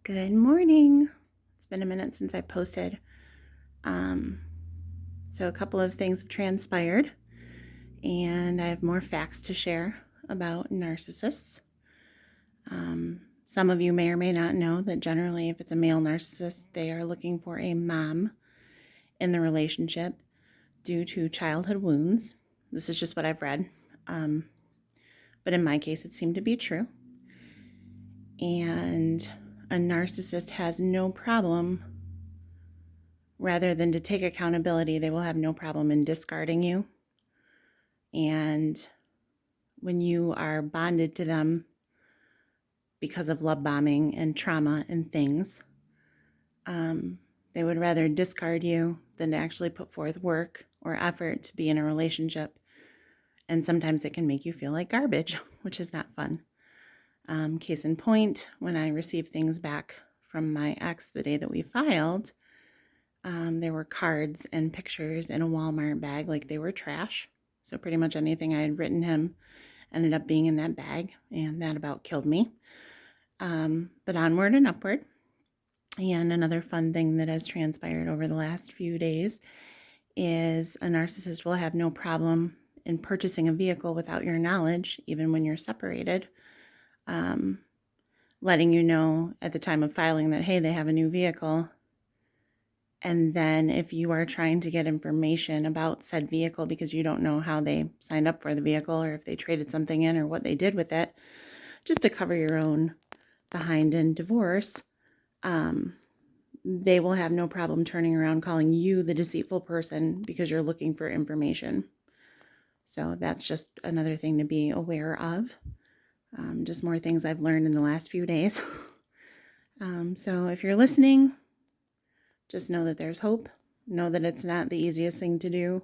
Good morning. It's been a minute since I posted. So a couple of things have transpired, and I have more facts to share about narcissists. Some of you may or may not know that generally, if it's a male narcissist, they are looking for a mom in the relationship due to childhood wounds. This is just what I've read. But in my case, it seemed to be true. And a narcissist has no problem, rather than to take accountability, they will have no problem in discarding you. And when you are bonded to them because of love bombing and trauma and things, they would rather discard you than to actually put forth work or effort to be in a relationship. And sometimes it can make you feel like garbage, which is not fun. Case in point, when I received things back from my ex the day that we filed, there were cards and pictures in a Walmart bag like they were trash. So pretty much anything I had written him ended up being in that bag, and that about killed me. But onward and upward. And another fun thing that has transpired over the last few days is a narcissist will have no problem in purchasing a vehicle without your knowledge, even when you're separated, letting you know at the time of filing that, hey, they have a new vehicle. And then if you are trying to get information about said vehicle because you don't know how they signed up for the vehicle or if they traded something in or what they did with it, just to cover your own behind in divorce, they will have no problem turning around calling you the deceitful person because you're looking for information. So that's just another thing to be aware of. Just more things I've learned in the last few days. So if you're listening, just know that there's hope. Know that it's not the easiest thing to do.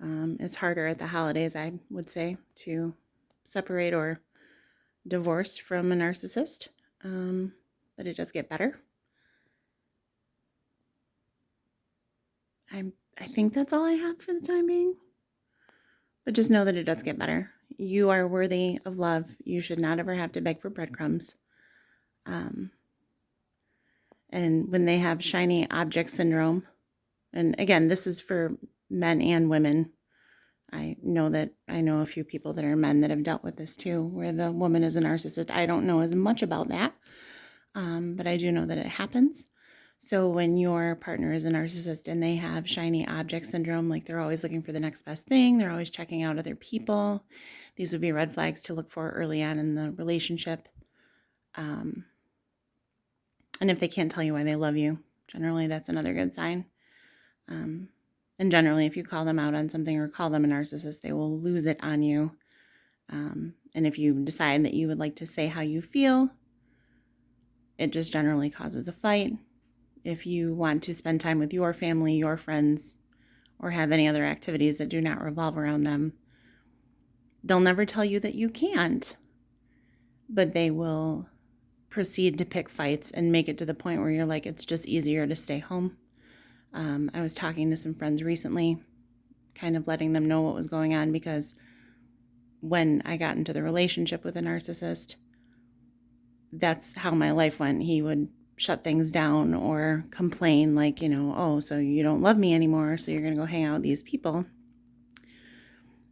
It's harder at the holidays, I would say, to separate or divorce from a narcissist. But it does get better. I think that's all I have for the time being. But just know that it does get better. You are worthy of love. You should not ever have to beg for breadcrumbs. And when they have shiny object syndrome, and again, this is for men and women. I know a few people that are men that have dealt with this too, where the woman is a narcissist. I don't know as much about that, but I do know that it happens. So when your partner is a narcissist and they have shiny object syndrome, like they're always looking for the next best thing, they're always checking out other people, these would be red flags to look for early on in the relationship. And if they can't tell you why they love you, generally that's another good sign. And generally, if you call them out on something or call them a narcissist, they will lose it on you. And if you decide that you would like to say how you feel, it just generally causes a fight. If you want to spend time with your family, your friends, or have any other activities that do not revolve around them, they'll never tell you that you can't, but they will proceed to pick fights and make it to the point where you're like, it's just easier to stay home. I was talking to some friends recently, kind of letting them know what was going on, because when I got into the relationship with a narcissist, that's how my life went. He would shut things down or complain like, oh, so you don't love me anymore, so you're going to go hang out with these people.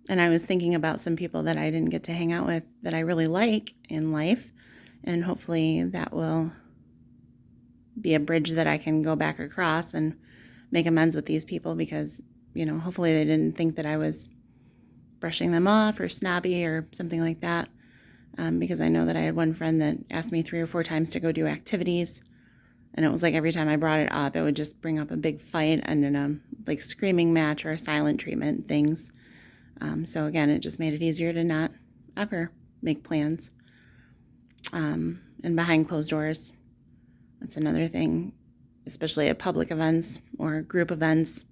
And I was thinking about some people that I didn't get to hang out with that I really like in life, and hopefully that will be a bridge that I can go back across and make amends with these people, because, hopefully they didn't think that I was brushing them off or snobby or something like that. Because I know that I had one friend that asked me 3 or 4 times to go do activities, and it was like every time I brought it up, it would just bring up a big fight and then a screaming match or a silent treatment things. So again, it just made it easier to not ever make plans. And behind closed doors, that's another thing, especially at public events or group events,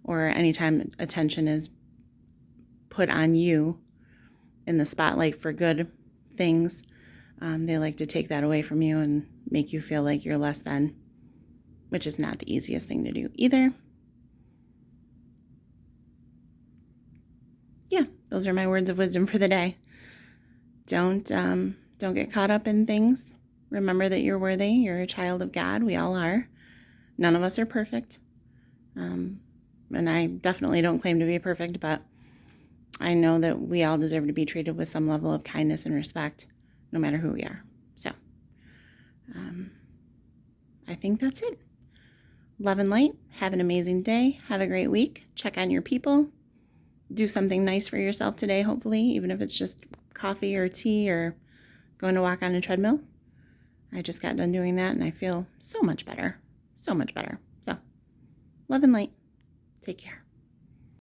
or anytime attention is put on you in the spotlight for good things, they like to take that away from you and make you feel like you're less than, which is not the easiest thing to do either. Yeah, those are my words of wisdom for the day. Don't get caught up in things. Remember that you're worthy. You're a child of God. We all are. None of us are perfect. And I definitely don't claim to be perfect, but I know that we all deserve to be treated with some level of kindness and respect, no matter who we are. So, I think that's it. Love and light. Have an amazing day. Have a great week. Check on your people. Do something nice for yourself today, hopefully, even if it's just coffee or tea or going to walk on a treadmill. I just got done doing that and I feel so much better. So much better. So, love and light. Take care.